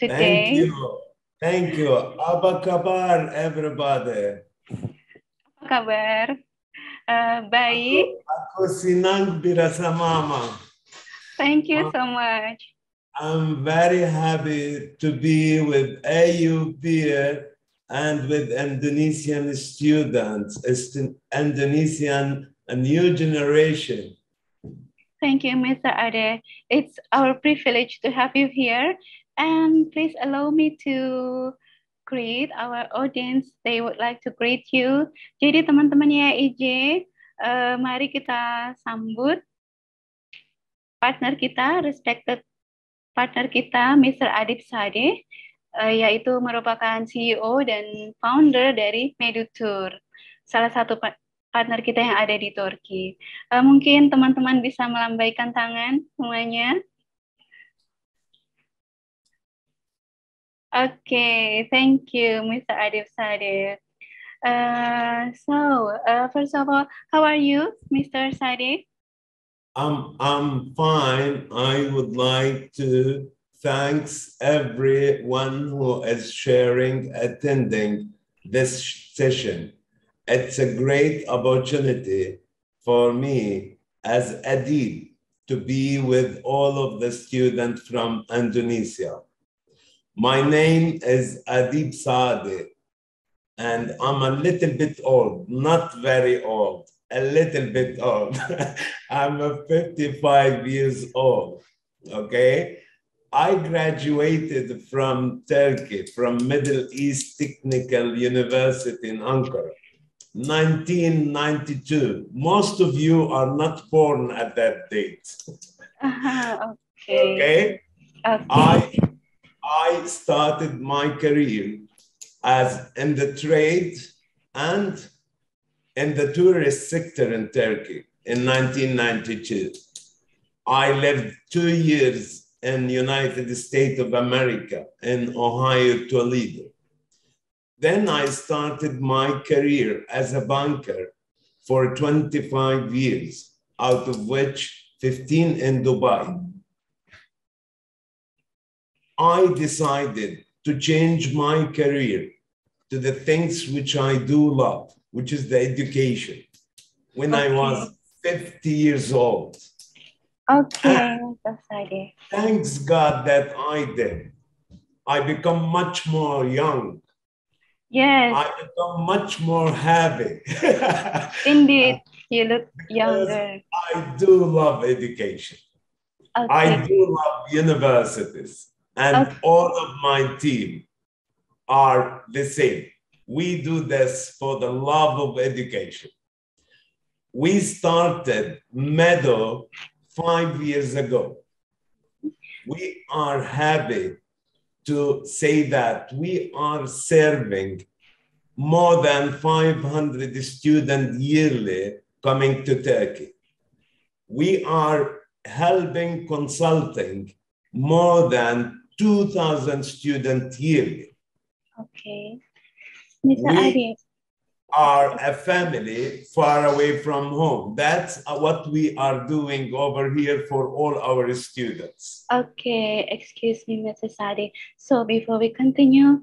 Thank today. you. Thank you. Apa kabar, everybody? Apa kabar? Baik. Aku senang bersama. Thank you so much. I'm very happy to be with AU here and with Indonesian students, Indonesian a new generation. Thank you, Mr. Ade. It's our privilege to have you here. And please allow me to greet our audience. They would like to greet you. Jadi teman-teman YAIJ, mari kita sambut partner kita, respected partner kita, Mr. Adib Sadeh, yaitu merupakan CEO dan founder dari Medutur, salah satu partner kita yang ada di Turki. Mungkin teman-teman bisa melambaikan tangan semuanya. Okay, thank you, Mr. Adib Sadeh. First of all, how are you, Mr. Sadeh? I'm fine. I would like to thank everyone who is attending this session. It's a great opportunity for me as Adib to be with all of the students from Indonesia. My name is Adib Saade, and I'm a little bit old, not very old. A little bit old. I'm 55 years old, okay? I graduated from Turkey, from Middle East Technical University in Ankara, 1992. Most of you are not born at that date. Okay. I started my career as in the trade and in the tourist sector in Turkey in 1992. I lived 2 years in the United States of America, in Ohio, Toledo. Then I started my career as a banker for 25 years, out of which 15 in Dubai. I decided to change my career to the things which I do love, which is the education, when I was 50 years old. Okay, thanks God that I did. I become much more young. Yes. I become much more happy. Indeed, you look younger. I do love education. Okay. I do love universities. And all of my team are the same. We do this for the love of education. We started Meadow 5 years ago. We are happy to say that we are serving more than 500 students yearly coming to Turkey. We are helping consulting more than 2,000 students yearly. Okay. We are a family far away from home. That's what we are doing over here for all our students. Okay, excuse me, Mrs. Sadi. So before we continue,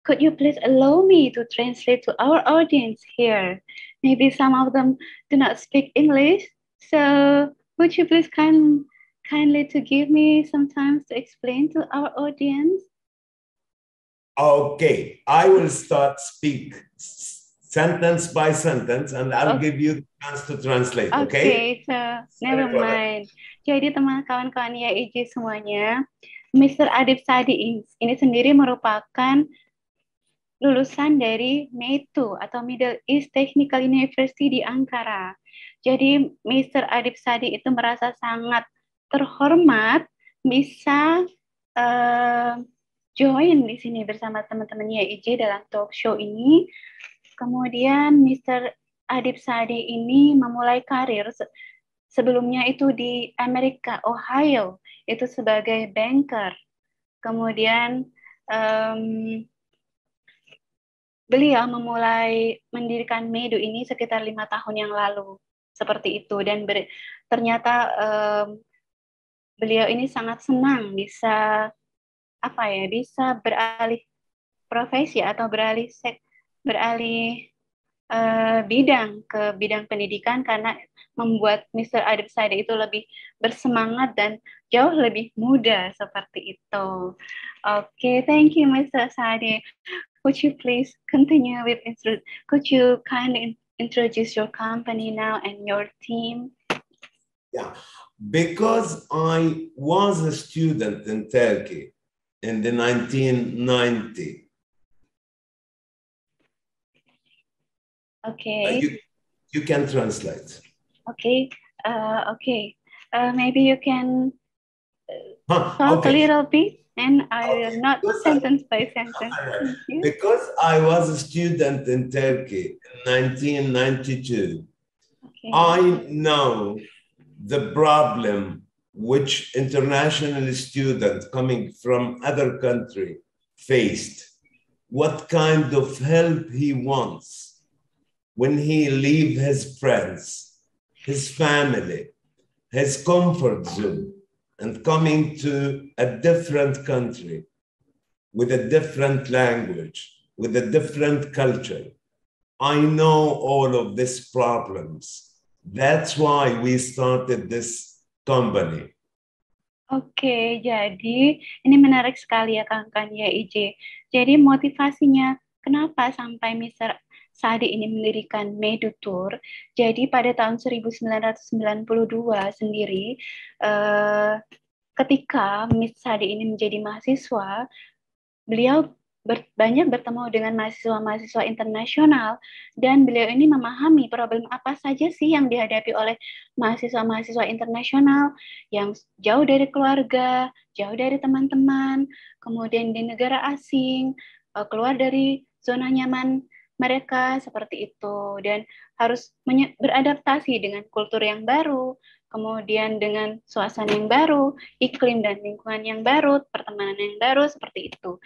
could you please allow me to translate to our audience here? Maybe some of them do not speak English. So would you please kindly to give me some time to explain to our audience? Okay, I will start speak sentence by sentence and I'll give you the chance to translate, okay? Okay, so never mind. Jadi teman kawan-kawan YAIJ semuanya, Mr. Adib Sadi ini sendiri merupakan lulusan dari METU atau Middle East Technical University di Ankara. Jadi Mr. Adib Sadi itu merasa sangat terhormat bisa join di sini bersama teman-teman YAIJ dalam talk show ini. Kemudian Mr. Adib Sadi ini memulai karir sebelumnya itu di Amerika, Ohio, itu sebagai banker. Kemudian beliau memulai mendirikan Medu ini sekitar 5 tahun yang lalu, seperti itu. Dan ternyata beliau ini sangat senang bisa apa ya, bisa beralih profesi atau beralih bidang ke bidang pendidikan karena membuat Mr. Adib Sade itu lebih bersemangat dan jauh lebih muda seperti itu. Okay, thank you, Mr. Sade. Could you please continue with could you kindly introduce your company now and your team? Yeah, because I was a student in Turkey in the 1990. Okay. You can translate. Okay. Okay. Maybe you can talk a Okay. little bit, and I will Okay. not sentence by sentence. Thank you. Because I was a student in Turkey in 1992, Okay. I know the problem which international student coming from other country faced, what kind of help he wants when he leave his friends, his family, his comfort zone, and coming to a different country with a different language, with a different culture. I know all of these problems. That's why we started this company. Oke, jadi ini menarik sekali ya kawan-kawan YAIJ. Jadi motivasinya kenapa sampai Mr. Sade ini mendirikan Medu Tour. Jadi pada tahun 1992 sendiri, ketika Mr. Sade ini menjadi mahasiswa, beliau banyak bertemu dengan mahasiswa-mahasiswa internasional dan beliau ini memahami problem apa saja sih yang dihadapi oleh mahasiswa-mahasiswa internasional yang jauh dari keluarga, jauh dari teman-teman, kemudian di negara asing, keluar dari zona nyaman mereka seperti itu dan harus beradaptasi dengan kultur yang baru, kemudian dengan suasana yang baru, iklim dan lingkungan yang baru, pertemanan yang baru seperti itu.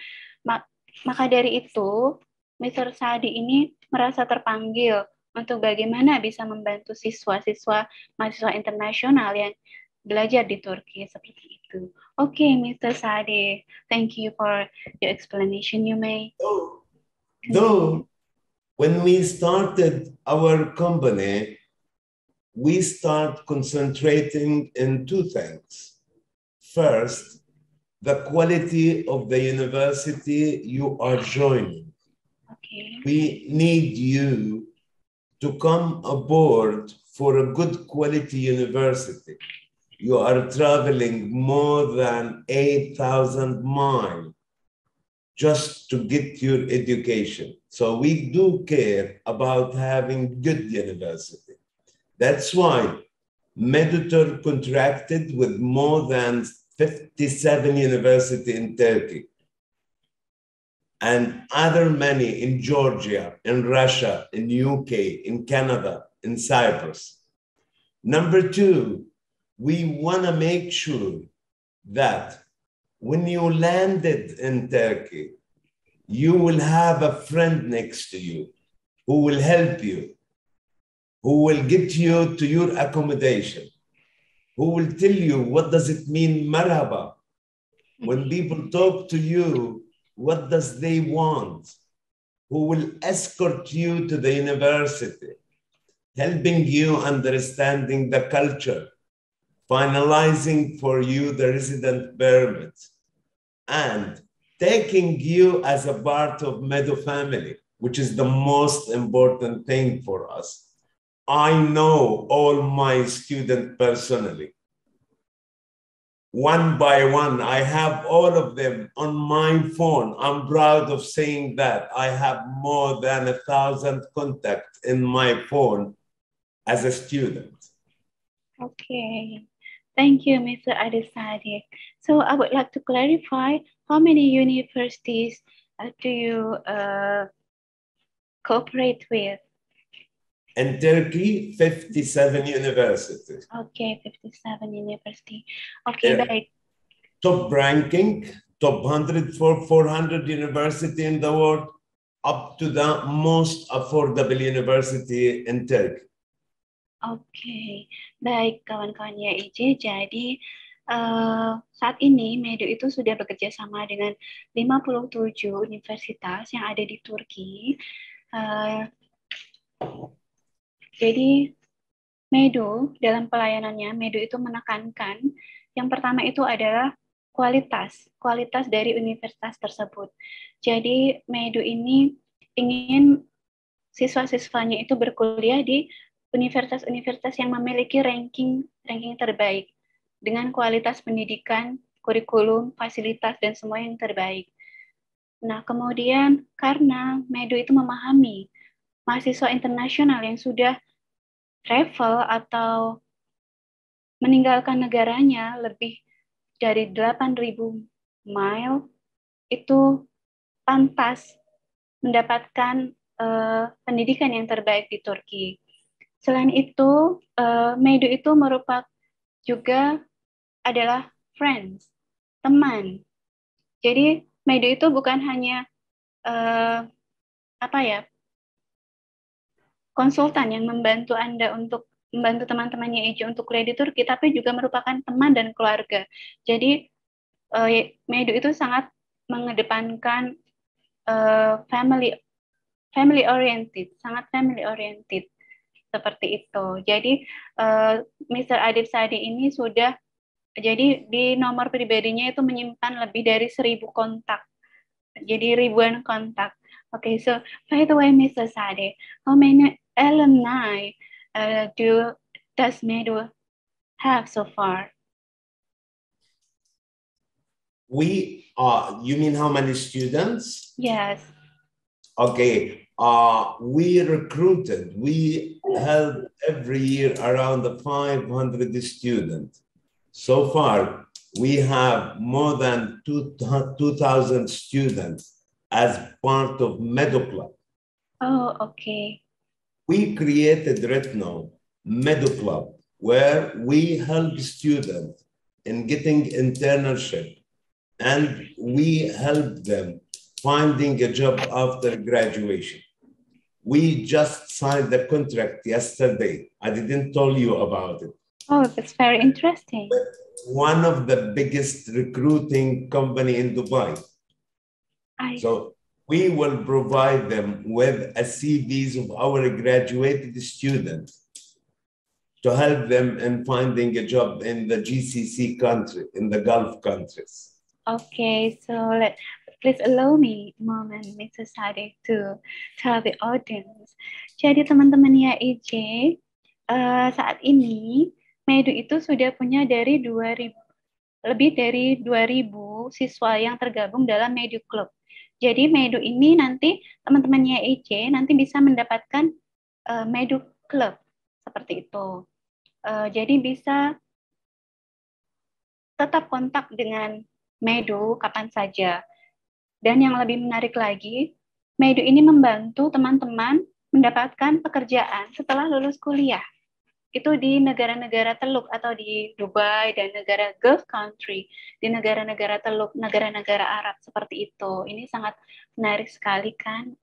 Maka dari itu, Mr. Sadi ini merasa terpanggil untuk bagaimana bisa membantu siswa-siswa mahasiswa internasional yang belajar di Turki seperti itu. Okay, Mr. Sadi, thank you for your explanation you made. Though when we started our company, we start concentrating in two things. First, the quality of the university you are joining. Okay. We need you to come aboard for a good quality university. You are traveling more than 8,000 miles just to get your education. So we do care about having good university. That's why Meditor contracted with more than 57 universities in Turkey and other many in Georgia, in Russia, in UK, in Canada, in Cyprus. Number two, we want to make sure that when you landed in Turkey, you will have a friend next to you who will help you, who will get you to your accommodation, who will tell you what does it mean marhaba. When people talk to you, what does they want? Who will escort you to the university, helping you understanding the culture, finalizing for you the resident permit, and taking you as a part of Meadow family, which is the most important thing for us. I know all my students personally. One by one, I have all of them on my phone. I'm proud of saying that. I have more than 1,000 contacts in my phone as a student. Okay. Thank you, Mr. Adesadi. So I would like to clarify how many universities do you cooperate with? In Turkey, 57 universities. Okay, 57 universities. Okay, baik. Top ranking, top 100 for 400 university in the world, up to the most affordable university in Turkey. Oke, baik kawan-kawan YAIJ. Jadi Saat ini Medu itu sudah bekerja sama dengan 57 universitas yang ada di Turki. Jadi Medu dalam pelayanannya, Medu itu menekankan yang pertama itu adalah kualitas dari universitas tersebut. Jadi Medu ini ingin siswa-siswanya itu berkuliah di universitas-universitas yang memiliki ranking terbaik dengan kualitas pendidikan, kurikulum, fasilitas dan semua yang terbaik. Nah, kemudian karena Medu itu memahami mahasiswa internasional yang sudah travel atau meninggalkan negaranya lebih dari 8.000 mile itu pantas mendapatkan pendidikan yang terbaik di Turki. Selain itu, Medu itu merupakan juga adalah friends, teman. Jadi Medu itu bukan hanya konsultan yang membantu Anda untuk membantu teman-temannya YAIJ untuk kuliah di Turki, tapi juga merupakan teman dan keluarga. Jadi Medu itu sangat mengedepankan family oriented, sangat family oriented seperti itu. Jadi Mr. Adib Sadi ini sudah jadi di nomor pribadinya itu menyimpan lebih dari 1.000 kontak. Jadi ribuan kontak. Okay, so by the way, Mr. Sadi, how many alumni does Medu have so far? You mean how many students? Yes. Okay, we help every year around 500 students. So far, we have more than 2,000 students as part of Medu Club. Oh, okay. We created right now Medu Club, where we help students in getting internship, and we help them finding a job after graduation. We just signed the contract yesterday. I didn't tell you about it. Oh, that's very interesting. But one of the biggest recruiting company in Dubai. So we will provide them with a CVs of our graduated students to help them in finding a job in the GCC country, in the Gulf countries. Okay, so please allow me a moment, Mr. Sadiq, to tell the audience. Jadi teman-teman YAIJ, saat ini Medu itu sudah punya lebih dari 2.000 siswa yang tergabung dalam Medu Club. Jadi Medu ini nanti teman-teman YAIJ nanti bisa mendapatkan Medu Club seperti itu. Jadi bisa tetap kontak dengan Medu kapan saja. Dan yang lebih menarik lagi, Medu ini membantu teman-teman mendapatkan pekerjaan setelah lulus kuliah. Itu di negara-negara Teluk atau di Dubai dan negara Gulf country, di negara-negara Teluk, negara-negara Arab seperti itu. Ini sangat menarik sekali kan?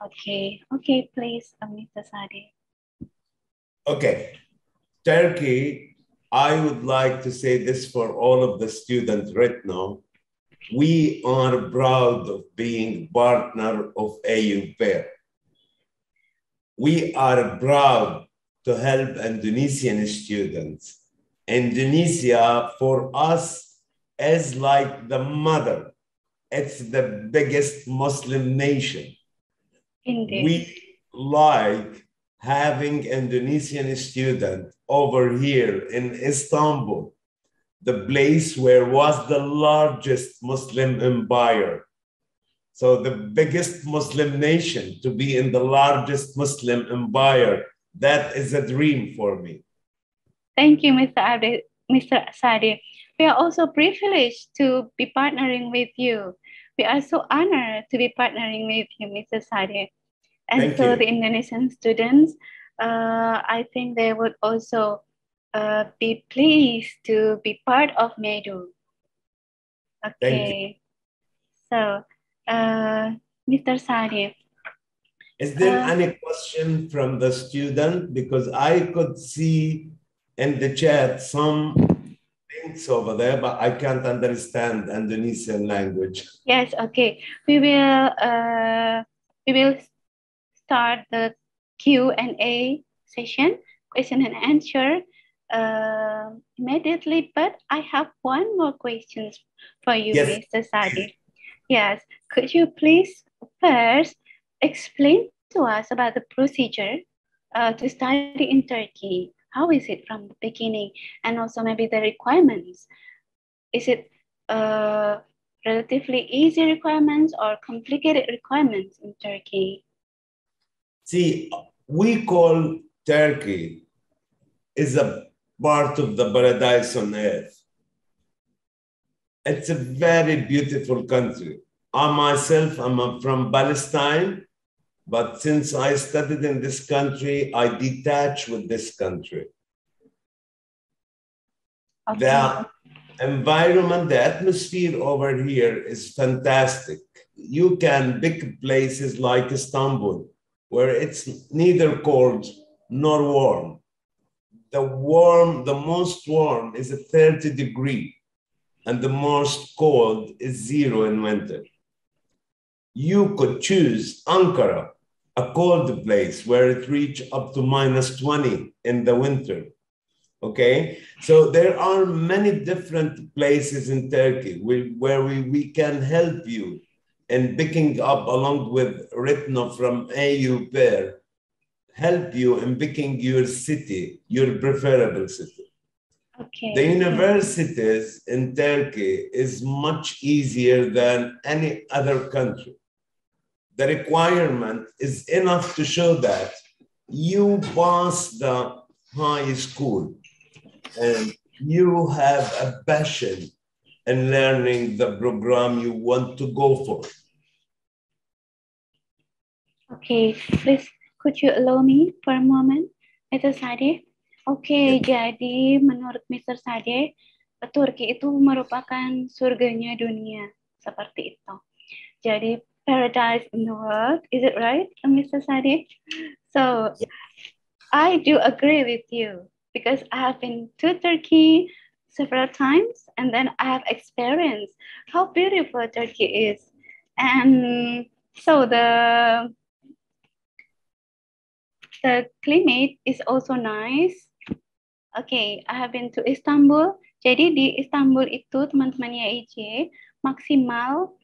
Okay, please, Mr. Sadi. Okay, Turkey, I would like to say this for all of the students right now. We are proud of being partner of AU Fair. We are proud to help Indonesian students. Indonesia, for us, is like the mother. It's the biggest Muslim nation. Indeed. We like having Indonesian students over here in Istanbul, the place where was the largest Muslim empire. So the biggest Muslim nation to be in the largest Muslim empire, that is a dream for me. Thank you, Mr. Sadi. We are also privileged to be partnering with you. We are so honored to be partnering with you, Mr. Sadi. And so the Indonesian students, I think they would also be pleased to be part of Medu. Okay. So, Mr. Sadi. Is there any question from the student? Because I could see in the chat some links over there, but I can't understand Indonesian language. Yes, okay. We will start the Q&A session, question and answer, immediately. But I have one more question for you, Yes. Mr. Sadi. Yes, could you please first explain to us about the procedure to study in Turkey? How is it from the beginning, and also maybe the requirements? Is it relatively easy requirements or complicated requirements in Turkey? See, we call Turkey is a part of the paradise on earth. It's a very beautiful country. I myself am from Palestine, but since I studied in this country, I detach with this country. Okay. The environment, the atmosphere over here is fantastic. You can pick places like Istanbul, where it's neither cold nor warm. The most warm is a 30 degree, and the most cold is 0 in winter. You could choose Ankara, a cold place where it reaches up to -20 in the winter. Okay, so there are many different places in Turkey where we can help you in picking up, along with Ritno from AU Pair, help you in picking your city, your preferable city. Okay. The universities in Turkey is much easier than any other country. The requirement is enough to show that you pass the high school and you have a passion in learning the program you want to go for. Okay, please could you allow me for a moment, Mr. Sade? Oke, jadi menurut Mr. Sade, Turki itu merupakan surganya dunia, seperti itu. Jadi paradise in the world, is it right, Mr. Sade? So I do agree with you because I have been to Turkey several times, and then I have experienced how beautiful Turkey is. And so the climate is also nice. Okay, I have been to Istanbul. Jadi di Istanbul itu teman-teman YAIJ maksimal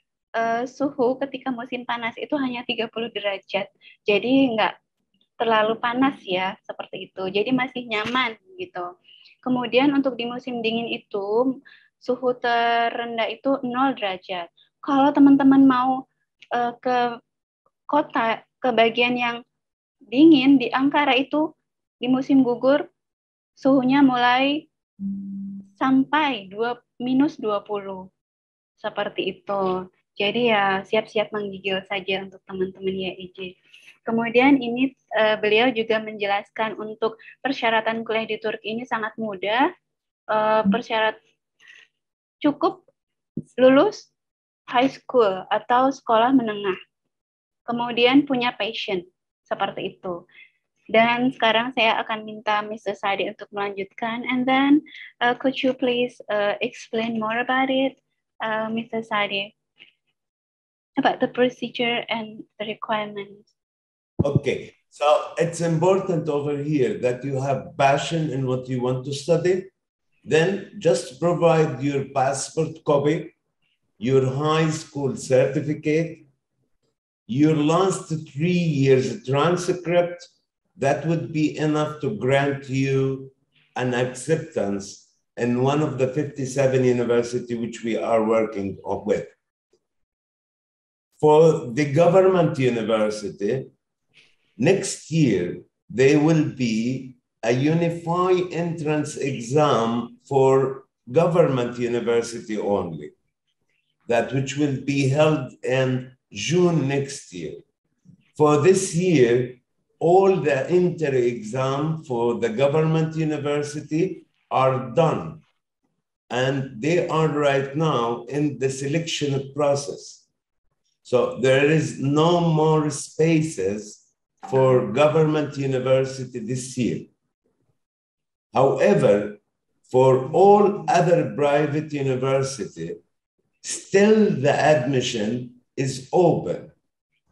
suhu ketika musim panas itu hanya 30 derajat. Jadi nggak terlalu panas ya, seperti itu. Jadi masih nyaman gitu. Kemudian untuk di musim dingin itu suhu terendah itu 0 derajat. Kalau teman-teman mau ke kota, ke bagian yang dingin di Ankara itu di musim gugur suhunya mulai sampai -20 seperti itu. Jadi ya siap-siap menggigil saja untuk teman-teman YAIJ. Kemudian ini beliau juga menjelaskan untuk persyaratan kuliah di Turki ini sangat mudah. Persyarat cukup lulus high school atau sekolah menengah. Kemudian punya passion seperti itu. Dan sekarang saya akan minta Mr. Sadi untuk melanjutkan. And then could you please explain more about it, Mr. Sadi, about the procedure and the requirements? Okay, so it's important over here that you have passion in what you want to study. Then just provide your passport copy, your high school certificate, your last 3 years transcript. That would be enough to grant you an acceptance in one of the 57 universities which we are working with. For the government university, next year, there will be a unified entrance exam for government university only, that which will be held in June next year. For this year, all the entry exam for the government university are done, and they are right now in the selection process. So there is no more spaces for government university this year. However, For all other private university, still the admission is open.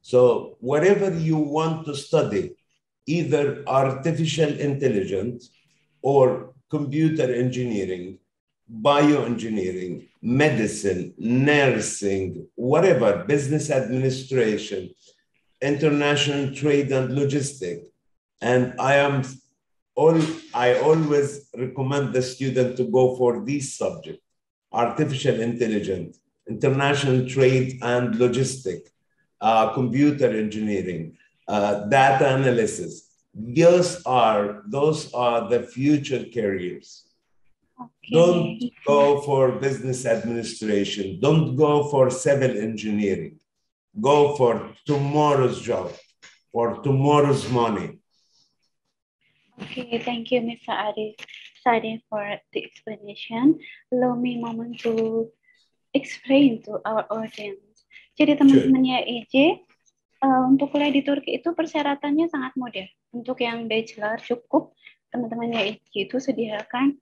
So whatever you want to study, either artificial intelligence or computer engineering, bioengineering, medicine, nursing, whatever, business administration, international trade and logistics. And I always recommend the student to go for these subjects: artificial intelligence, international trade and logistics, computer engineering, data analysis. Those are the future careers. Okay. Don't go for business administration. Don't go for civil engineering. Go for tomorrow's job, for tomorrow's money. Okay, thank you, Mr. Sade, for the explanation. Allow me a moment to explain to our audience. Jadi teman-teman YAIJ, untuk kuliah di Turki itu persyaratannya sangat mudah. Untuk yang bachelor cukup teman-teman YAIJ itu sediakan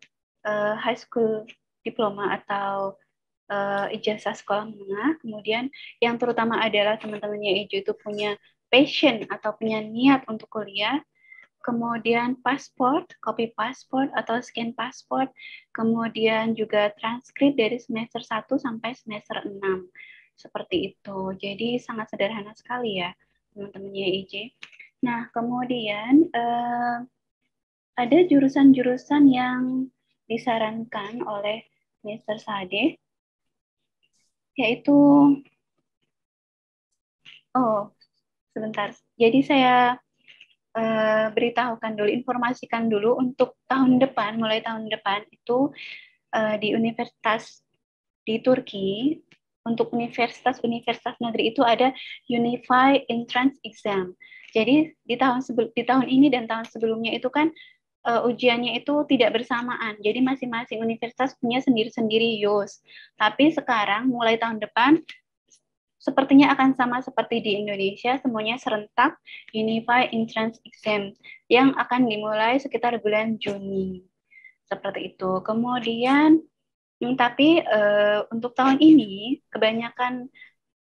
high school diploma atau ijazah sekolah menengah. Kemudian yang terutama adalah teman-teman YAIJ itu punya passion atau punya niat untuk kuliah. Kemudian paspor, copy paspor atau scan paspor, kemudian juga transkrip dari semester 1 sampai semester 6. Seperti itu. Jadi sangat sederhana sekali ya, teman-teman YAIJ. Nah, kemudian ada jurusan-jurusan yang disarankan oleh Mr. Sade, yaitu, sebentar. Jadi saya beritahukan dulu, informasikan dulu untuk tahun depan, mulai tahun depan itu di universitas di Turki, untuk universitas negeri itu ada Unified Entrance Exam. Jadi di tahun ini dan tahun sebelumnya itu kan ujiannya itu tidak bersamaan. Jadi masing-masing universitas punya sendiri-sendiri YOS. Tapi sekarang mulai tahun depan sepertinya akan sama seperti di Indonesia, semuanya serentak Unified Entrance Exam yang akan dimulai sekitar bulan Juni. Seperti itu. Kemudian, tapi untuk tahun ini, kebanyakan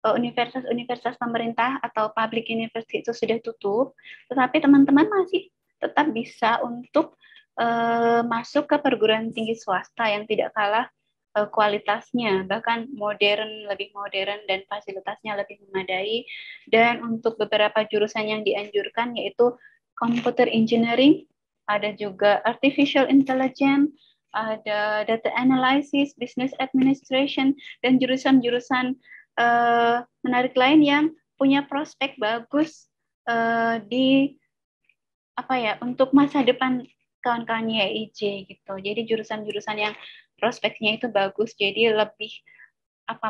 universitas-universitas pemerintah atau public university itu sudah tutup, tetapi teman-teman masih tetap bisa untuk masuk ke perguruan tinggi swasta yang tidak kalah kualitasnya, bahkan lebih modern dan fasilitasnya lebih memadai. Dan untuk beberapa jurusan yang dianjurkan yaitu computer engineering, ada juga artificial intelligence, ada data analysis, business administration, dan jurusan-jurusan menarik lain yang punya prospek bagus untuk masa depan kawan-kawan YAIJ gitu. Jadi jurusan-jurusan yang prospeknya itu bagus, jadi lebih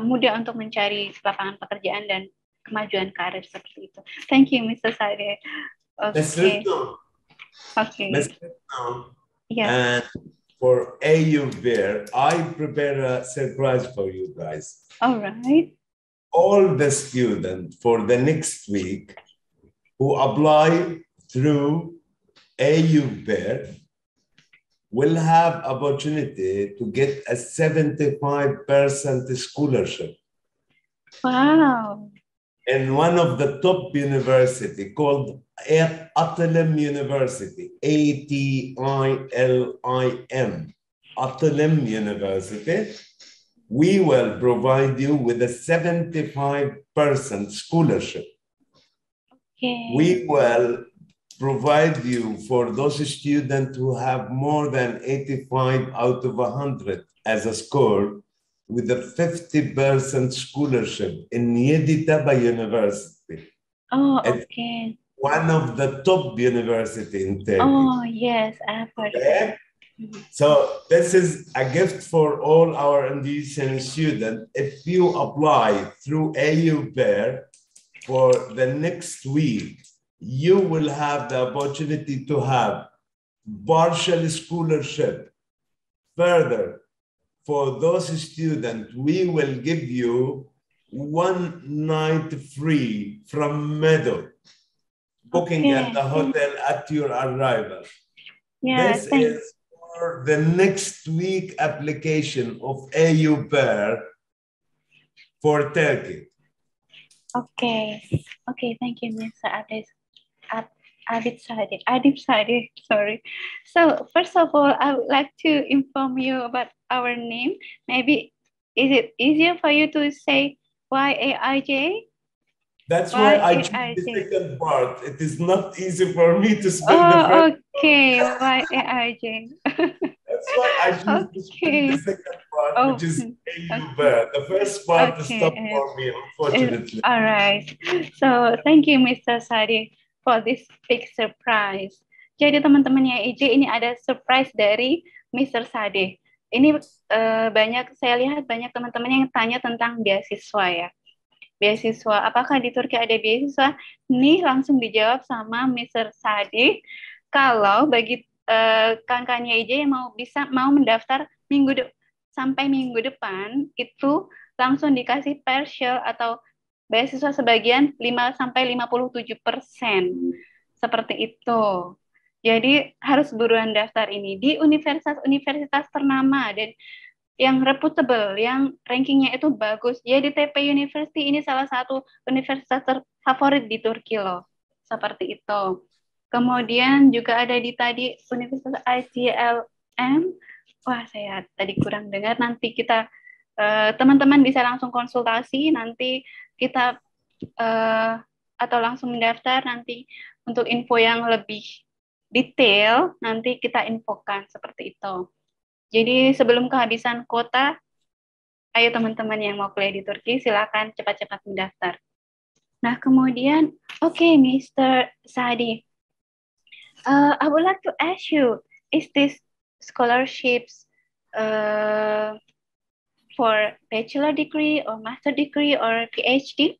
mudah untuk mencari lapangan pekerjaan dan kemajuan karir seperti itu. Thank you, Mr. Sade. Okay. Okay. Yes. And for AU Bear, I prepare a surprise for you guys. All right. All the students for the next week who apply through AU Bear will have opportunity to get a 75% scholarship. Wow. In one of the top university called Atilm University, ATILIM, Atilm University, we will provide you with a 75% scholarship. Okay. We will provide you for those students who have more than 85 out of 100 as a score with a 50% scholarship in Yeditepe University. Oh, okay. One of the top university in Turkey. Oh, yes, I've heard of it. So this is a gift for all our Indonesian students. If you apply through AU Bear for the next week, you will have the opportunity to have partial scholarship. Further, for those students, we will give you 1 night free from Meadow, booking at the hotel at your arrival. Yeah, This is for the next week application of AUPER for Turkey. Okay. Okay, thank you, Mr. Adib Sadi, sorry. So first of all, I would like to inform you about our name. Maybe is it easier for you to say YAIJ? That's why I choose the YAIJ. second part. It is not easy for me to spell the Oh, first. okay, YAIJ. That's why I choose to spell the Okay. second part, Oh, which is okay. AUPER. The first part is tough Okay. for me, unfortunately. All right. So, thank you, Mr. Sadi, for this big surprise. Jadi teman-teman YAIJ, ini ada surprise dari Mr. Sadi. Ini saya lihat banyak teman-teman yang tanya tentang beasiswa ya. Beasiswa, apakah di Turki ada beasiswa? Nih langsung dijawab sama Mr. Sadi. Kalau bagi kawan-kawan YAIJ yang mau mendaftar sampai minggu depan itu langsung dikasih partial atau beasiswa sebagian 5-57%. Seperti itu. Jadi harus buruan daftar ini di universitas-universitas ternama dan yang reputable, yang rankingnya itu bagus. Jadi TP University ini salah satu universitas terfavorit di Turki loh. Seperti itu. Kemudian juga ada tadi Universitas ICLM. Wah, saya tadi kurang dengar. Nanti kita teman-teman bisa langsung konsultasi. Nanti kita atau langsung mendaftar nanti untuk info yang lebih detail. Nanti kita infokan seperti itu. Jadi sebelum kehabisan kuota, ayo teman-teman yang mau kuliah di Turki, silakan cepat-cepat mendaftar. Nah, kemudian, okay, Mr. Sadi, I would like to ask you, is this scholarships for bachelor degree or master degree or PhD?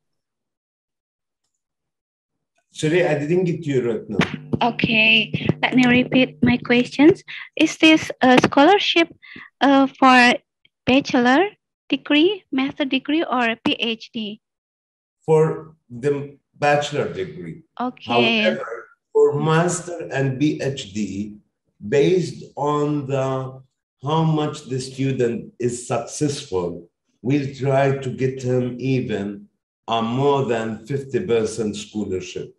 Sorry, I didn't get you right now. Okay, let me repeat my questions. Is this a scholarship for bachelor degree, master degree, or PhD? For the bachelor degree. Okay. However, for master and PhD, based on how much the student is successful, we'll try to get him even a more than 50% scholarship.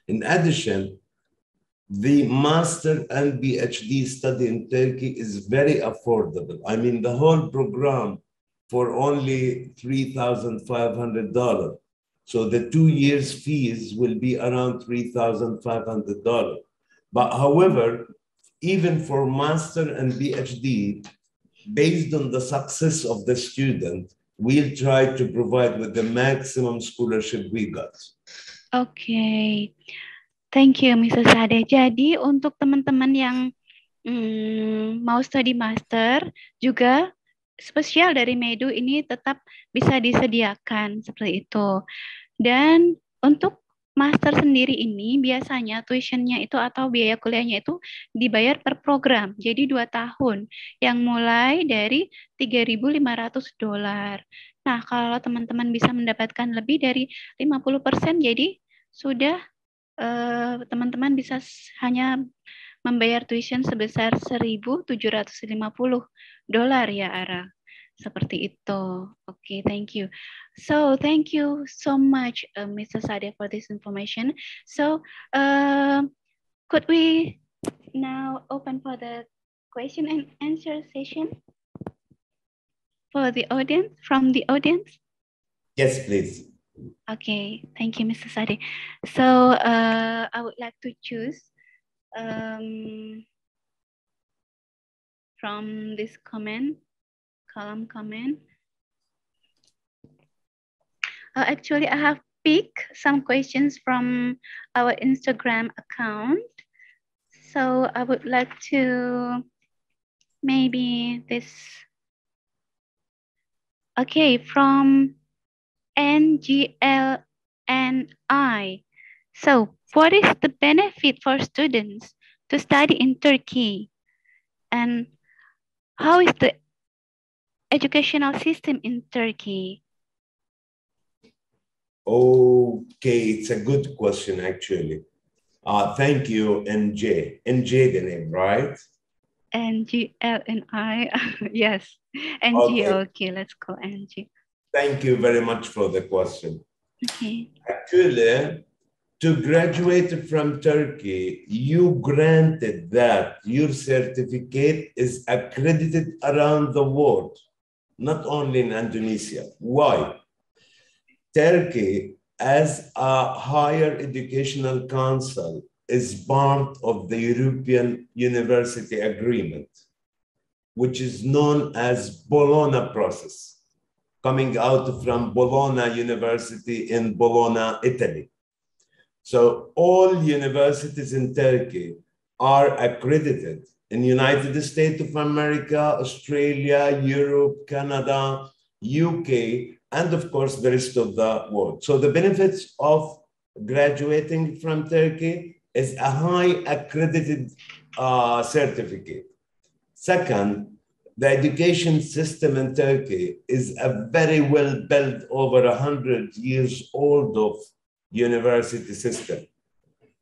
In addition, the master and PhD study in Turkey is very affordable. I mean, the whole program for only $3,500. So the 2 years fees will be around $3,500. But however, even for master and PhD, based on the success of the student, we'll try to provide with the maximum scholarship we got. Okay. Thank you, Mr. Sade. Jadi untuk teman-teman yang mau study master juga spesial dari Medu ini tetap bisa disediakan seperti itu. Dan untuk master sendiri ini biasanya tuitionnya itu atau biaya kuliahnya itu dibayar per program. Jadi 2 tahun yang mulai dari $3.500. Nah, kalau teman-teman bisa mendapatkan lebih dari 50%, jadi sudah teman-teman bisa hanya membayar tuition sebesar $1.750 ya, Ara. Seperti itu. Okay, thank you. So, thank you so much, Mr. Sade, for this information. So, could we now open for the question and answer session for the audience, from the audience? Yes, please. Okay, thank you, Mr. Sade. So, I would like to choose from this column comment. Actually, I have picked some questions from our Instagram account. So I would like to maybe this. Okay, from NGLNI. So what is the benefit for students to study in Turkey? And how is the educational system in Turkey? Okay, it's a good question, actually. Thank you, NJ. NJ, the name, right? NGL and I. Yes, NG. Okay, Okay, let's call NG. thank you very much for the question. Okay. Actually, to graduate from Turkey, you granted that your certificate is accredited around the world, not only in Indonesia. Why? Turkey, as a higher educational council, is part of the European University Agreement, which is known as Bologna process, coming out from Bologna University in Bologna, Italy. So all universities in Turkey are accredited in United States of America, Australia, Europe, Canada, UK, and of course the rest of the world. So the benefits of graduating from Turkey is a high accredited certificate. Second, the education system in Turkey is a very well built, over 100 years old of university system.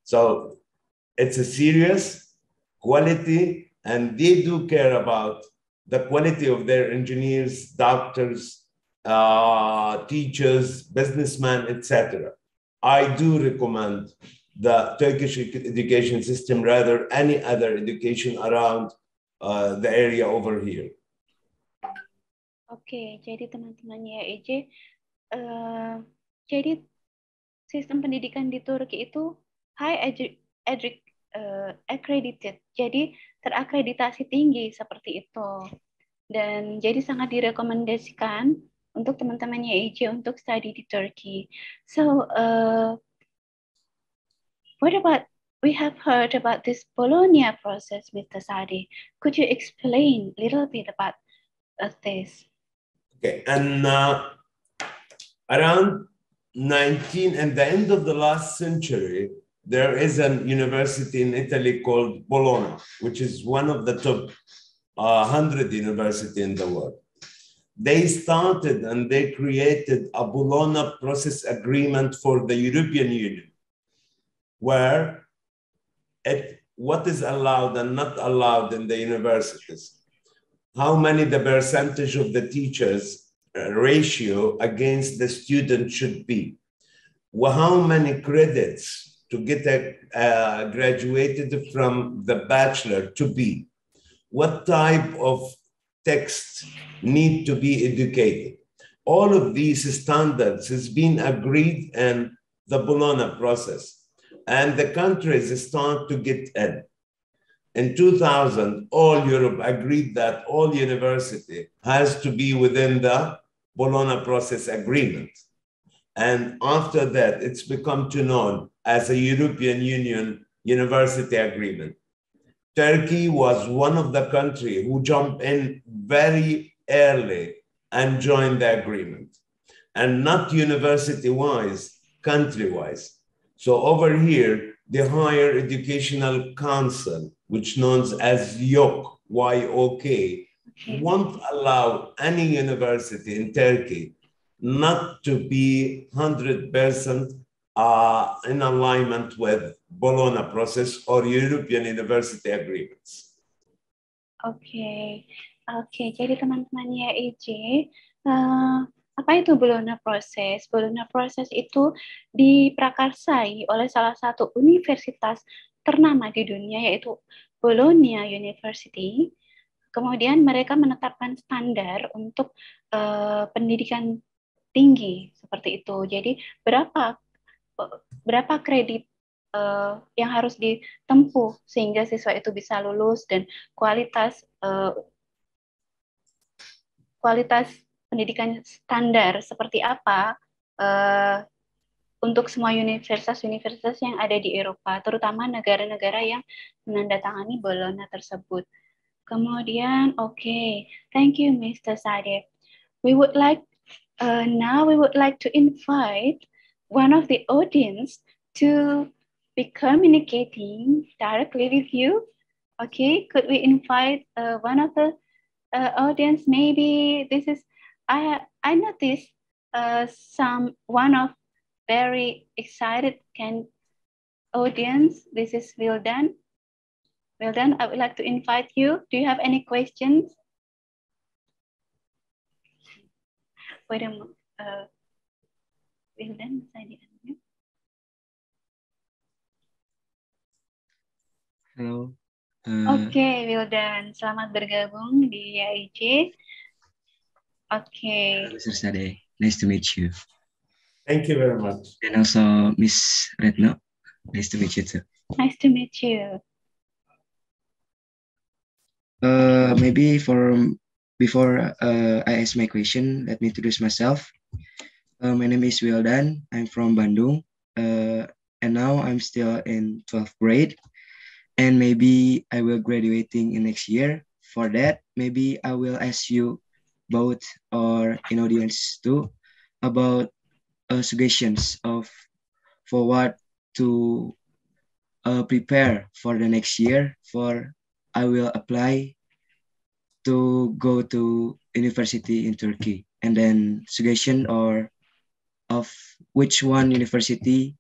So it's a serious quality, and they do care about the quality of their engineers, doctors, teachers, businessmen, etc. I do recommend the Turkish education system rather any other education around the area over here. Oke, jadi teman-teman YAIJ, jadi sistem pendidikan di Turki itu high accredited, jadi terakreditasi tinggi seperti itu. Dan jadi sangat direkomendasikan untuk teman-teman YAIJ untuk study di Turki. So, what about, we have heard about this Bologna process, Mr. Sadi. Could you explain a little bit about this? Okay, and around and the end of the last century, there is a university in Italy called Bologna, which is one of the top 100 universities in the world. They started and they created a Bologna process agreement for the European Union, where what is allowed and not allowed in the universities, how many the percentage of the teachers ratio against the student should be, how many credits to get graduated from the bachelor to be, what type of text need to be educated. All of these standards has been agreed in the Bologna process, and the countries start to get in. In 2000, all Europe agreed that all university has to be within the Bologna process agreement. And after that, it's become to known as a European Union University Agreement. Turkey was one of the countries who jumped in very early and joined the agreement, and not university-wise, country-wise. So over here, the Higher Educational Council, which known as YOK, Y-O-K, won't allow any university in Turkey not to be 100% in alignment with Bologna process or European university agreements. Oke, jadi teman-teman YAIJ, apa itu Bologna Process? Bologna Process itu diprakarsai oleh salah satu universitas ternama di dunia, yaitu Bologna University. Kemudian mereka menetapkan standar untuk pendidikan tinggi seperti itu. Jadi berapa kredit yang harus ditempuh sehingga siswa itu bisa lulus, dan kualitas pendidikan standar seperti apa untuk semua universitas-universitas yang ada di Eropa, terutama negara-negara yang menandatangani Bologna tersebut. Kemudian, thank you, Mr. Sade. We would like now we would like to invite one of the audience to be communicating directly with you. Okay, could we invite one of the audience? Maybe this is, I noticed one of very excited audience. This is Wildan. Well then, I would like to invite you. Do you have any questions? Wait a moment. Well then, saya di-unmute. Halo. Oke, Wildan. Selamat bergabung di YAIJ. Oke. Mr. Sade. Nice to meet you. Thank you very much. And also Miss Retno. Nice to meet you too. Nice to meet you. Maybe before I ask my question, let me introduce myself. My name is Wildan. I'm from Bandung. And now I'm still in 12th grade. And maybe I will graduating in next year. For that, maybe I will ask you both or in audience too about suggestions for what to prepare for the next year. For I will apply to go to university in Turkey, and then suggestion or of which one university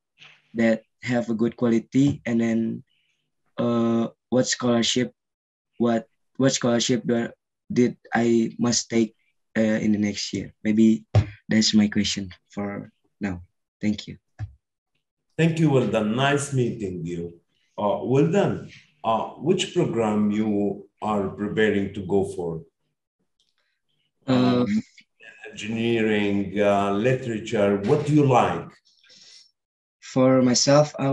that have a good quality, and then what scholarship did I must take in the next year. Maybe that's my question for now. Thank you. Thank you, Wildan. Nice meeting you. Wildan, which program you are preparing to go for? Engineering, literature, what do you like? For myself, I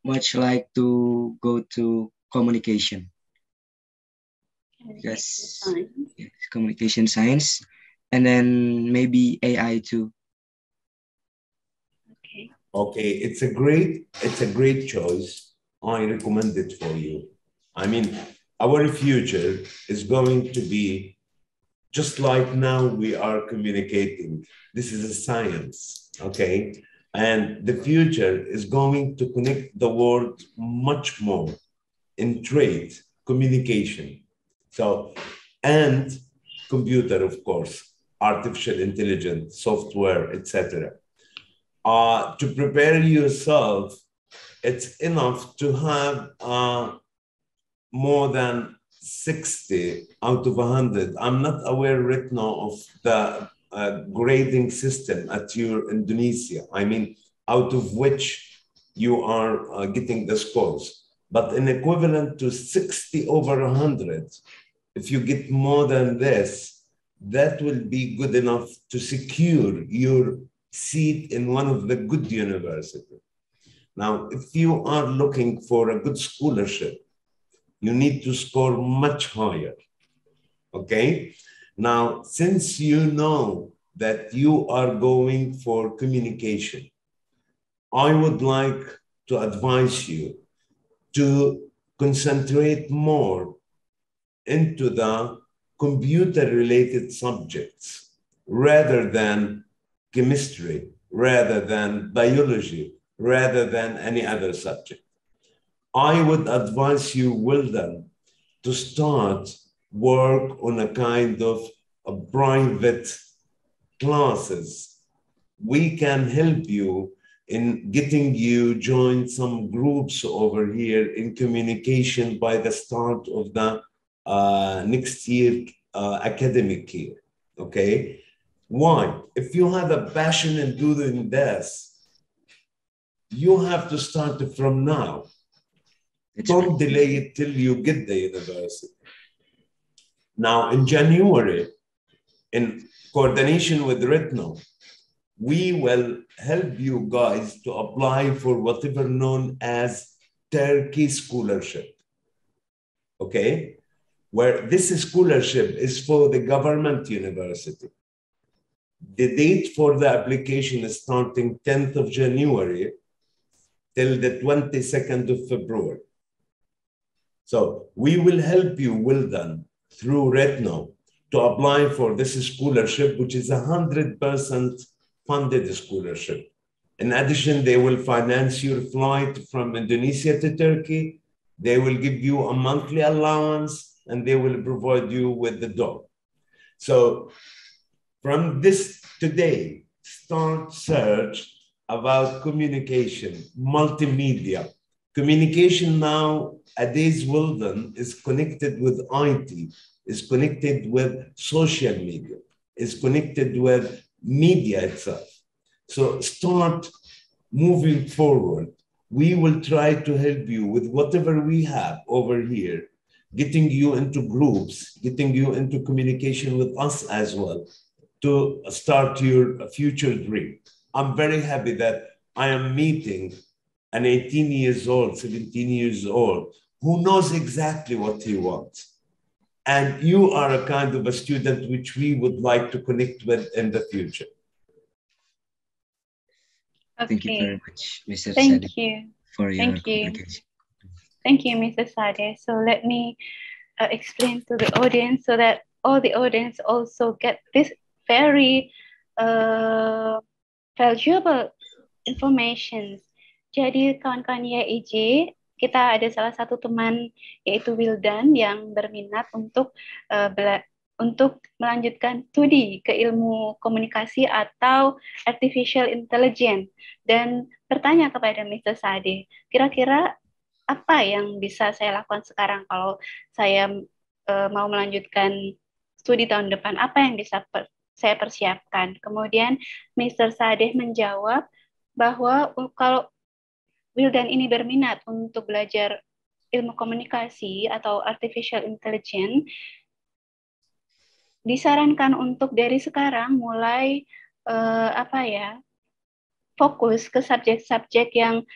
much like to go to communication. Yes, communication science, and then maybe AI too. Okay, it's a great choice. I recommend it for you. I mean, our future is going to be just like now we are communicating. This is a science, okay? And the future is going to connect the world much more in trade, communication. So, and computer, of course, artificial intelligence, software, etc. To prepare yourself, it's enough to have more than 60 out of 100. I'm not aware right now of the grading system at your Indonesia. I mean, out of which you are getting the scores. But in equivalent to 60 over 100, if you get more than this, that will be good enough to secure your seat in one of the good universities. Now, if you are looking for a good scholarship, you need to score much higher, okay? Now, since you know that you are going for communication, I would like to advise you to concentrate more into the computer-related subjects rather than chemistry, rather than biology, rather than any other subject. I would advise you, Wildan, to start work on a kind of a private classes. We can help you in getting you join some groups over here in communication by the start of the next year academic year, okay? Why? If you have a passion in doing this, you have to start from now. Don't delay it till you get the university. Now, in January, in coordination with Retno, we will help you guys to apply for whatever known as Turkey scholarship, okay? Where this scholarship is for the government university. The date for the application is starting 10th of January till the 22nd of February. So we will help you, Wildan, through Retno to apply for this scholarship, which is 100% funded scholarship. In addition, they will finance your flight from Indonesia to Turkey. They will give you a monthly allowance and they will provide you with the dog. So from this today, start search about communication, multimedia, Communication nowadays, Wilden, is connected with IT, is connected with social media, is connected with media itself. So start moving forward. We will try to help you with whatever we have over here, getting you into groups, getting you into communication with us as well to start your future dream. I'm very happy that I am meeting an 18 years old, 17 years old, who knows exactly what he wants. And you are a kind of a student which we would like to connect with in the future. Thank you very much, Mr. Thank Sadiq, you. for your Thank you. communication. Thank you, Mr. Sade. So let me explain to the audience so that all the audience also get this very valuable information. Jadi kawan-kawan YAIJ, kita ada salah satu teman yaitu Wildan yang berminat untuk untuk melanjutkan studi ke ilmu komunikasi atau artificial intelligence dan bertanya kepada Mr. Sade, kira-kira apa yang bisa saya lakukan sekarang kalau saya mau melanjutkan studi tahun depan, apa yang bisa saya persiapkan. Kemudian Mr. Sadeh menjawab bahwa kalau Wildan ini berminat untuk belajar ilmu komunikasi atau artificial intelligence, disarankan untuk dari sekarang mulai fokus ke subjek-subjek yang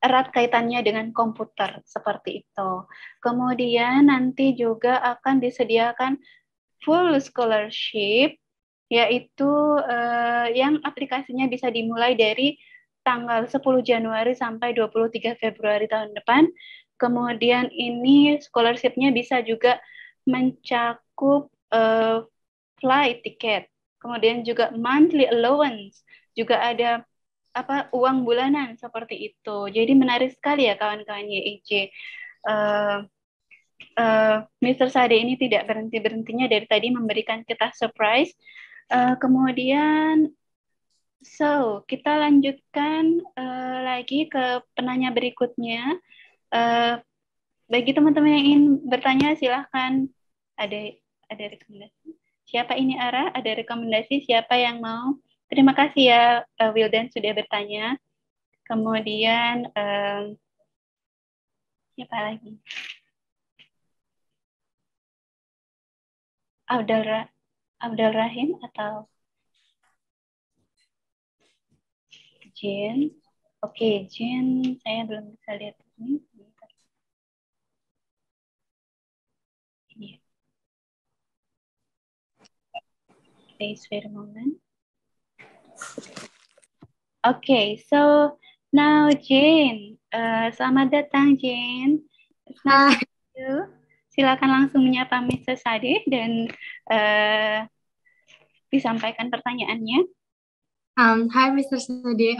erat kaitannya dengan komputer seperti itu. Kemudian nanti juga akan disediakan full scholarship, yaitu yang aplikasinya bisa dimulai dari tanggal 10 Januari sampai 23 Februari tahun depan. Kemudian ini scholarship-nya bisa juga mencakup flight ticket, kemudian juga monthly allowance, juga ada uang bulanan seperti itu. Jadi menarik sekali ya kawan-kawan YAIJ. Mr. Sade ini tidak berhenti-berhentinya dari tadi memberikan kita surprise. Kemudian kita lanjutkan lagi ke penanya berikutnya. Bagi teman-teman yang ingin bertanya silahkan. Ada rekomendasi. Siapa ini Ara? Ada rekomendasi siapa yang mau? Terima kasih ya Wildan sudah bertanya. Kemudian siapa lagi? Abdul Rahim atau Jen? Oke, Jen, saya belum bisa lihat ini. Ini. Please wait a moment. Okay, so now Jane, selamat datang Jane. Nice to meet you. Silakan langsung menyapa Mr. Sade dan disampaikan pertanyaannya. Hi, Mr. Sade.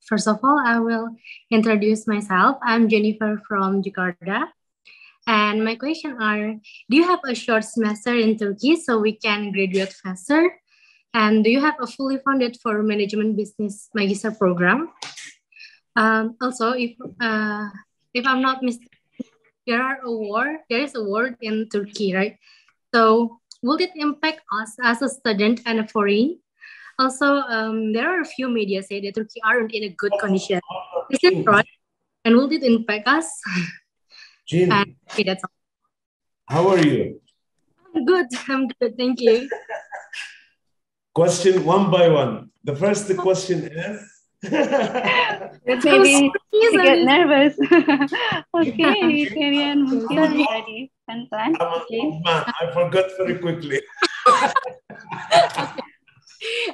First of all, I will introduce myself. I'm Jennifer from Jakarta. And my question are, do you have a short semester in Turkey so we can graduate faster? And do you have a fully funded for management business magister program? Also, if I'm not mistaken, there is a war in Turkey, right? So will it impact us as a student and a foreign? Also, there are a few media say that Turkey aren't in a good condition. Is it right? And will it impact us? Jean, okay, that's all. How are you? I'm good, thank you. Question one by one. The first question is... Maybe you get nervous. Okay, kalian mungkin jadi pelan-pelan. I forgot very quickly.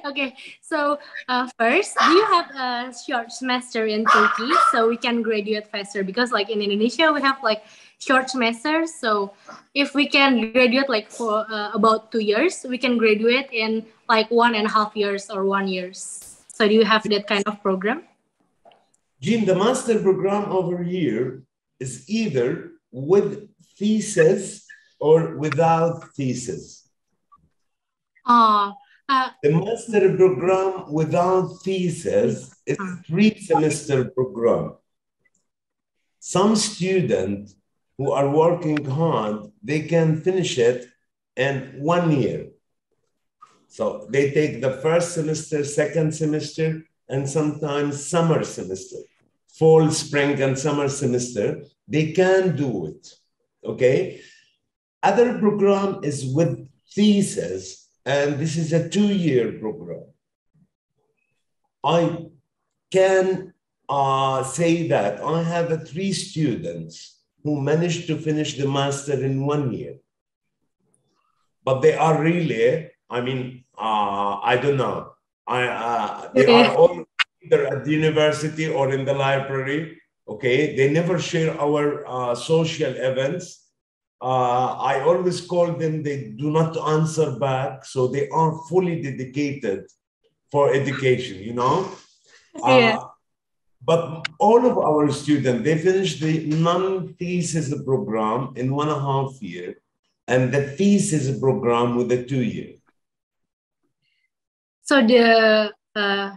Okay, so first, do you have a short semester in Turkey so we can graduate faster? Because like in Indonesia, we have like short semesters. So if we can graduate like for about 2 years, we can graduate in like 1.5 years or 1 year. So do you have that kind of program? Jean, the master program over here is either with thesis or without thesis. The master program without thesis is a 3-semester program. Some students who are working hard, they can finish it in 1 year. So they take the first semester, second semester, and sometimes summer semester, fall, spring, and summer semester. They can do it, okay? Other program is with thesis, and this is a 2-year program. I can say that I have 3 students who managed to finish the master in 1 year. But they are really, I mean, I don't know. They are all either at the university or in the library, okay? They never share our social events. I always call them, they do not answer back, so they are fully dedicated for education, you know? But all of our students, they finish the non-thesis program in 1.5 years, and the thesis program with a 2 year. So the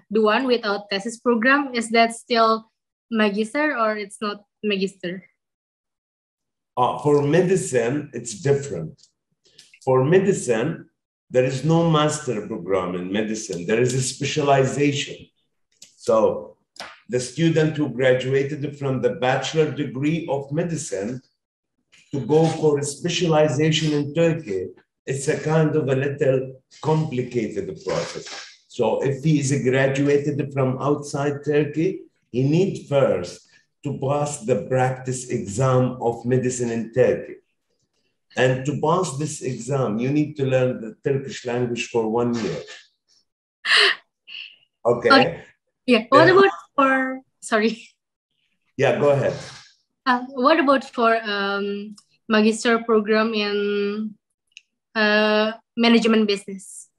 one without thesis program, is that still magister or it's not magister? For medicine, it's different. For medicine, there is no master program in medicine. There is a specialization. So the student who graduated from the bachelor degree of medicine to go for a specialization in Turkey, it's a kind of a little complicated process. So if he is graduated from outside Turkey, he needs first to pass the practice exam of medicine in Turkey. And to pass this exam, you need to learn the Turkish language for 1 year. Okay? Yeah. What about for, sorry. Yeah, go ahead. What about for magister program in management business?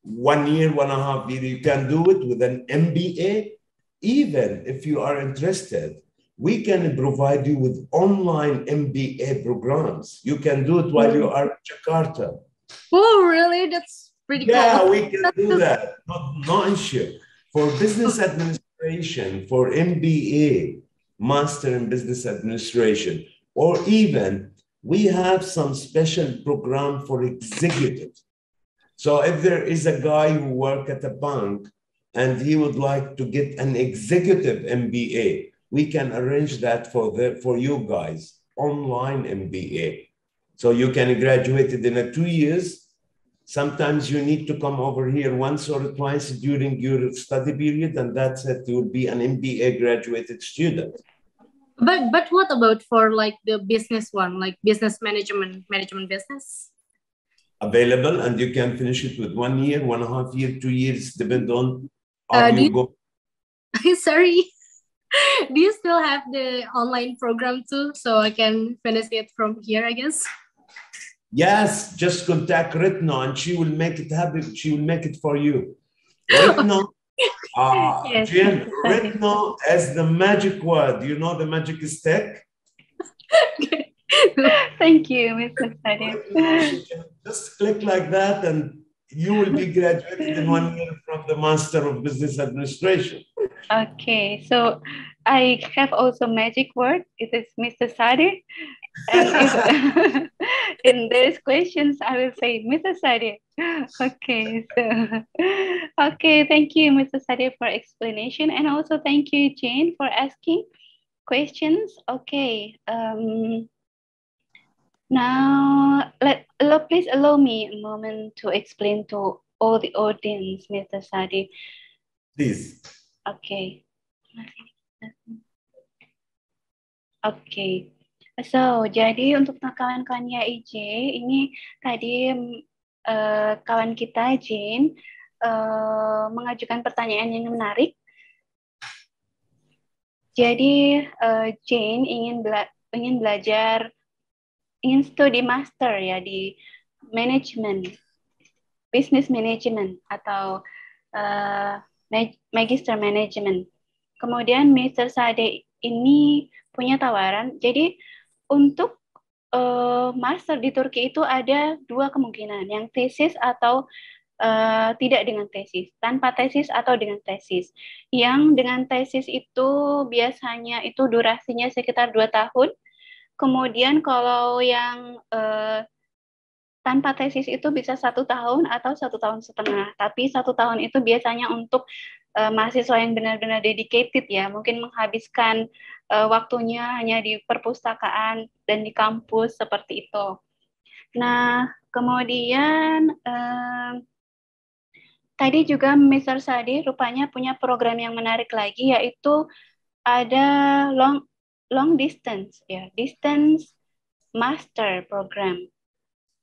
1 year, 1.5 years, you can do it with an MBA. Even if you are interested, we can provide you with online MBA programs. You can do it while you are in Jakarta. Oh, really? That's pretty cool. Yeah, we can do that. No issue. For business administration, for MBA, Master in Business Administration, or even we have some special program for executives. So if there is a guy who works at a bank and he would like to get an executive MBA, we can arrange that for you guys, online MBA. So you can graduate it in 2 years. Sometimes you need to come over here once or twice during your study period, and that's it. You will be an MBA graduated student. But what about for like the business one, like business management business? Available, and you can finish it with 1 year, 1.5 years, 2 years, depend on how you go. Sorry, do you still have the online program too? So I can finish it from here, I guess. Yes, just contact Ritna and she will make it happen. She will make it for you. Ritna, Yes, Jen, Ritna as the magic word. You know the magic stick? Thank you, Mr. Sadi. Just click like that and you will be graduated in 1 year from the Master of Business Administration. Okay, so I have also magic word. It is Mr. Sadi. And if in these questions, I will say Mr. Sadi. Okay, so okay, thank you, Mr. Sadi, for explanation, and also thank you, Jane, for asking questions. Okay, now please allow me a moment to explain to all the audience, Mr. Sadi. Please. Okay. Okay. So, jadi untuk kawan-kawan YAIJ, ini tadi kawan kita Jane mengajukan pertanyaan yang menarik. Jadi Jane ingin belajar, ingin studi master ya di manajemen, business management atau magister management. Kemudian Mr. Sade ini punya tawaran. Jadi untuk master di Turki itu ada 2 kemungkinan, yang tesis atau tidak dengan tesis, tanpa tesis atau dengan tesis. Yang dengan tesis itu biasanya itu durasinya sekitar 2 tahun. Kemudian kalau yang tanpa tesis itu bisa 1 tahun atau 1,5 tahun. Tapi 1 tahun itu biasanya untuk mahasiswa yang benar-benar dedicated ya, mungkin menghabiskan waktunya hanya di perpustakaan dan di kampus seperti itu. Nah, kemudian tadi juga Mr. Sadi rupanya punya program yang menarik lagi, yaitu ada long distance ya, distance master program.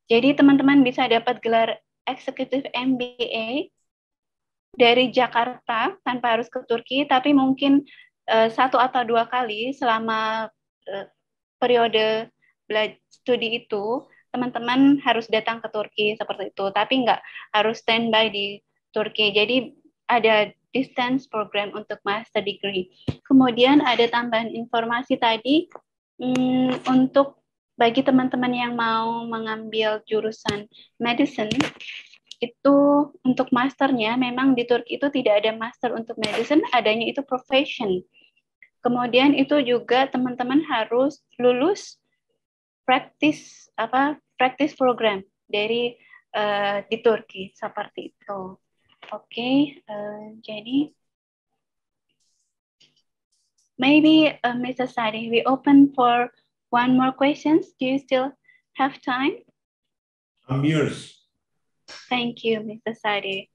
Jadi teman-teman bisa dapat gelar eksekutif MBA dari Jakarta tanpa harus ke Turki, tapi mungkin 1 atau 2 kali selama periode studi itu teman-teman harus datang ke Turki seperti itu, tapi nggak harus standby di Turki. Jadi ada distance program untuk master degree. Kemudian ada tambahan informasi tadi untuk bagi teman-teman yang mau mengambil jurusan medicine, itu untuk masternya memang di Turki itu tidak ada master untuk medicine, adanya itu profession. Kemudian itu juga teman-teman harus lulus practice program dari di Turki seperti itu. Oke, jadi maybe Mr. Sadi, we open for one more questions. Do you still have time? I'm yours. Thank you, Mr. Sadi.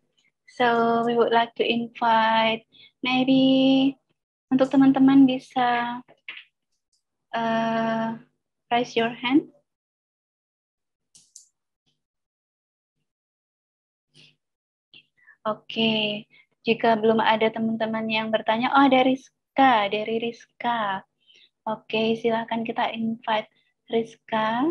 So we would like to invite maybe untuk teman-teman bisa raise your hand. Oke, jika belum ada teman-teman yang bertanya, oh ada Rizka, dari Rizka. Oke, silahkan kita invite Rizka.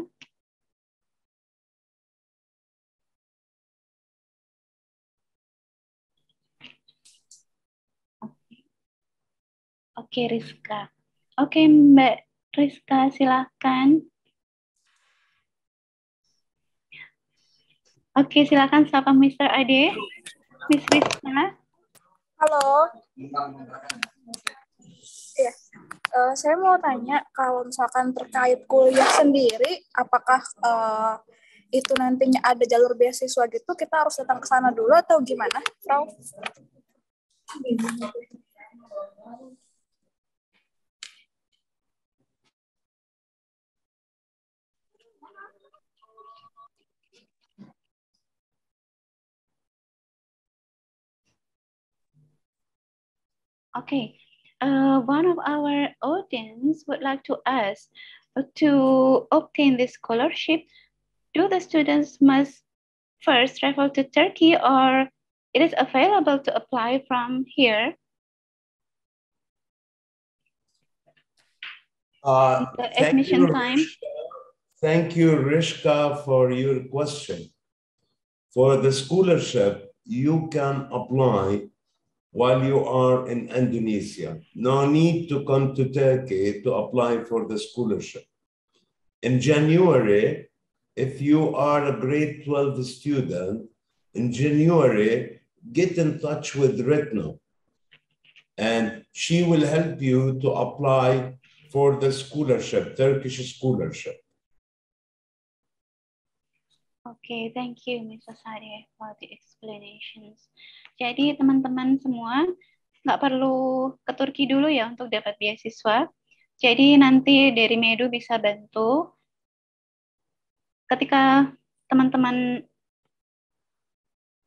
Oke, Rizka. Oke, Mbak Rizka, silahkan. Oke, silahkan sapa Mr. Ade. Miss Rizka. Halo. Iya. Saya mau tanya, kalau misalkan terkait kuliah sendiri, apakah itu nantinya ada jalur beasiswa gitu, kita harus datang ke sana dulu atau gimana, Frau? Okay, one of our audience would like to ask, to obtain this scholarship, do the students must first travel to Turkey or it is available to apply from here? The admission time. Thank you, Rishka, for your question. For the scholarship, you can apply while you are in Indonesia. No need to come to Turkey to apply for the scholarship. In January, if you are a grade 12 student, in January, get in touch with Retno, and she will help you to apply for the scholarship, Turkish scholarship. Okay, thank you, Mr. Sari, for the explanations. Jadi teman-teman semua nggak perlu ke Turki dulu ya untuk dapat beasiswa. Jadi nanti dari Medu bisa bantu. Ketika teman-teman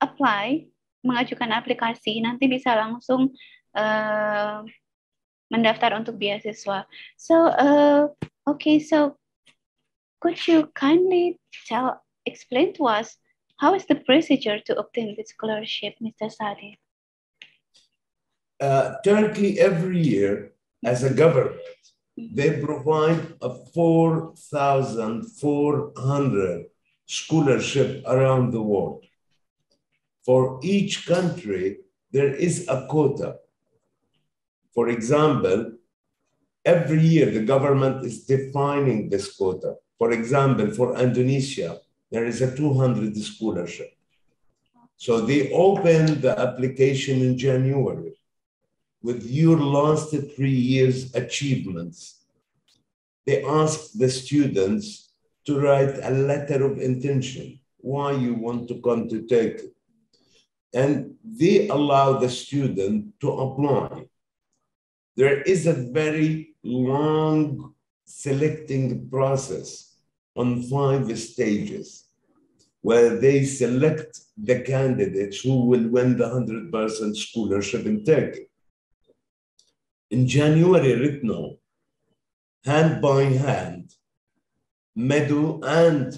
apply, mengajukan aplikasi, nanti bisa langsung mendaftar untuk beasiswa. So, okay, so could you kindly explain to us how is the procedure to obtain this scholarship, Mr. Sadi? Turkey every year, as a government, they provide a 4,400 scholarship around the world. For each country, there is a quota. For example, every year the government is defining this quota. For example, for Indonesia, there is a 200 scholarship. So they opened the application in January with your last 3 years achievements. They asked the students to write a letter of intention, why you want to come to Turkey. And they allow the student to apply. There is a very long selecting process on 5 stages where they select the candidates who will win the 100% scholarship in Turkey. In January, right now, hand by hand, Medu and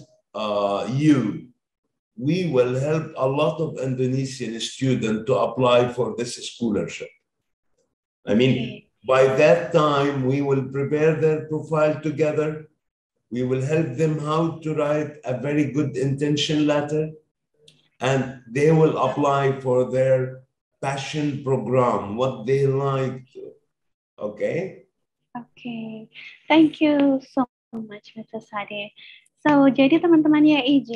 you, we will help a lot of Indonesian students to apply for this scholarship. I mean, by that time, we will prepare their profile together. We will help them how to write a very good intention letter, and they will apply for their passion program, what they like to. Okay? Okay, thank you so much, Mr. Sade. So, jadi teman-teman YAIJ,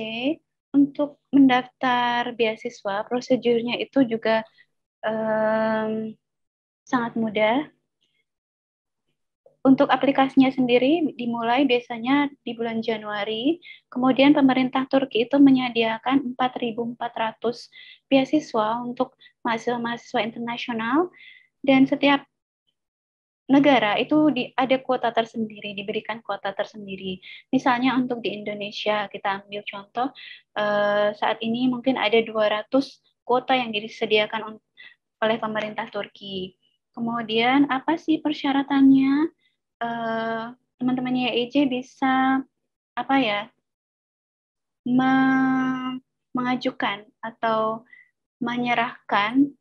untuk mendaftar beasiswa, prosedurnya itu juga sangat mudah. Untuk aplikasinya sendiri dimulai biasanya di bulan Januari, kemudian pemerintah Turki itu menyediakan 4.400 beasiswa untuk mahasiswa-mahasiswa internasional, dan setiap negara itu ada kuota tersendiri, diberikan kuota tersendiri. Misalnya untuk di Indonesia, kita ambil contoh, saat ini mungkin ada 200 kuota yang disediakan oleh pemerintah Turki. Kemudian apa sih persyaratannya? Teman-teman YAIJ bisa mengajukan atau menyerahkan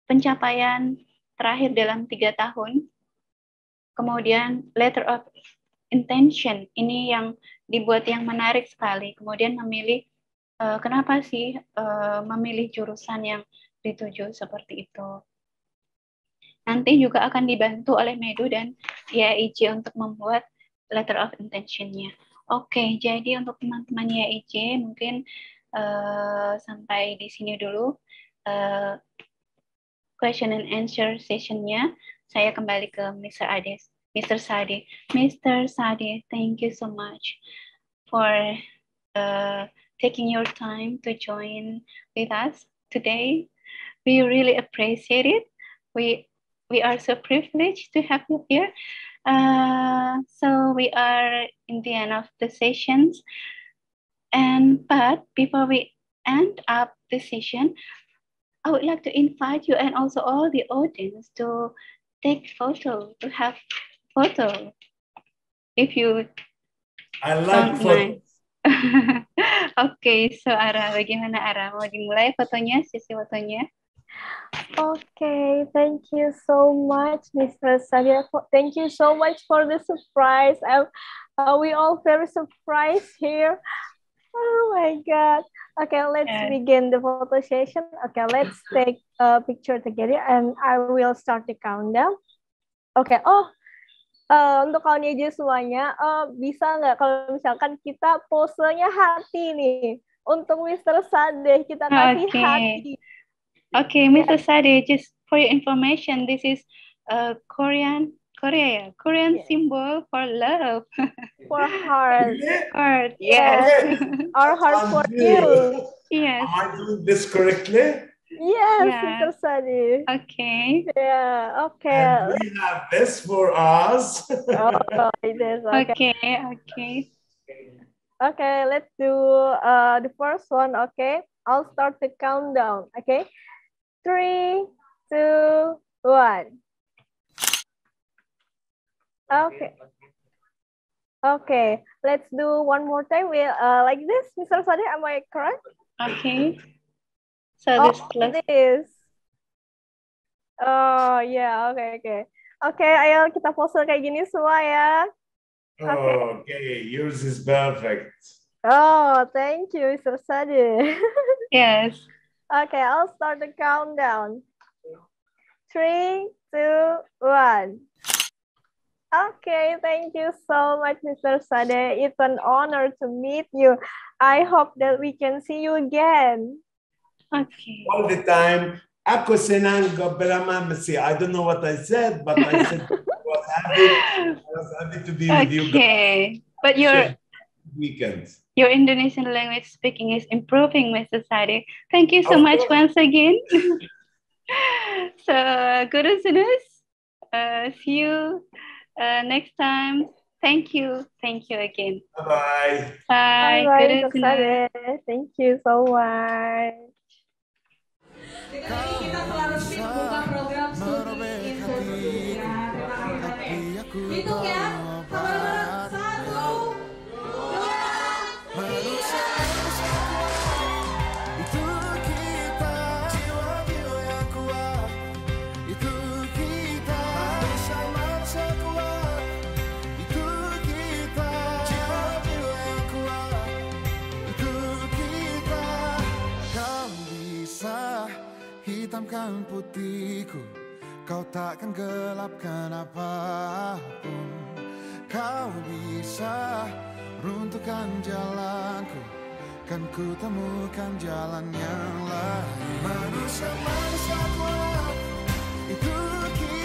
pencapaian terakhir dalam 3 tahun. Kemudian letter of intention, ini yang dibuat yang menarik sekali. Kemudian memilih kenapa sih memilih jurusan yang dituju seperti itu. Nanti juga akan dibantu oleh Medu dan YAIJ untuk membuat letter of intention-nya. Oke, jadi untuk teman-teman YAIJ mungkin sampai di sini dulu question and answer session-nya. Saya kembali ke Mr. Sade. Mr. Sade, thank you so much for taking your time to join with us today. We really appreciate it. We are so privileged to have you here. So we are in the end of the sessions. But before we end up the session, I would like to invite you and also all the audience to take photo, to have photo. If you I like photos. Oke, so Ara, bagaimana Ara? Mau dimulai fotonya, sesi fotonya? Okay, thank you so much, Mr. Sadia. Thank you so much for the surprise. We all very surprised here. Oh my God. Okay, let's begin the photo session. Okay, let's take a picture together and I will start the countdown. Okay, untuk kawan YAIJ semuanya, bisa nggak kalau misalkan kita posenya hati nih? Untuk Mr. Sade, kita kasih hati. Okay, Mr. Sade, just for your information, this is Korean symbol for love. For heart. Heart, yes. Our heart for you. Yes. Am I doing this correctly? Yes, Mr. Sade. Okay. Yeah, okay. And we have this for us. It is, okay. Okay, let's do the first one, okay? I'll start the countdown, okay? 3, 2, 1. Okay, let's do one more time. We like this, Mr. Sade, am I correct? Okay. So this. Oh, yeah, okay. Okay, ayo kita pose kayak gini semua ya. Okay, yours is perfect. Oh, thank you, Mr. Sade. Yes. Okay, I'll start the countdown. 3, 2, 1. Okay, thank you so much, Mr. Sade. It's an honor to meet you. I hope that we can see you again. Okay. All the time. Ako senang gabelamamasi. I don't know what I said, but I said I was happy to be with you guys. Okay. But your Weekends. Indonesian language speaking is improving, Mr. Sadiq. Thank you so Of much course. once again. So, good listeners. See you next time. Thank you. Thank you again. Bye-bye. Bye. Bye, Good Mr. listeners. Sade. Thank you so much. Dengan ini kita telah resmi membuka program studi interview ya tentang KTS. Hitung ya, teman-teman. 1, 2, 3. Hitamkan putihku, kau takkan gelapkan apapun. Kau bisa runtuhkan jalanku, kan ku temukan jalan yang lain. Manusia kuat, itu kita.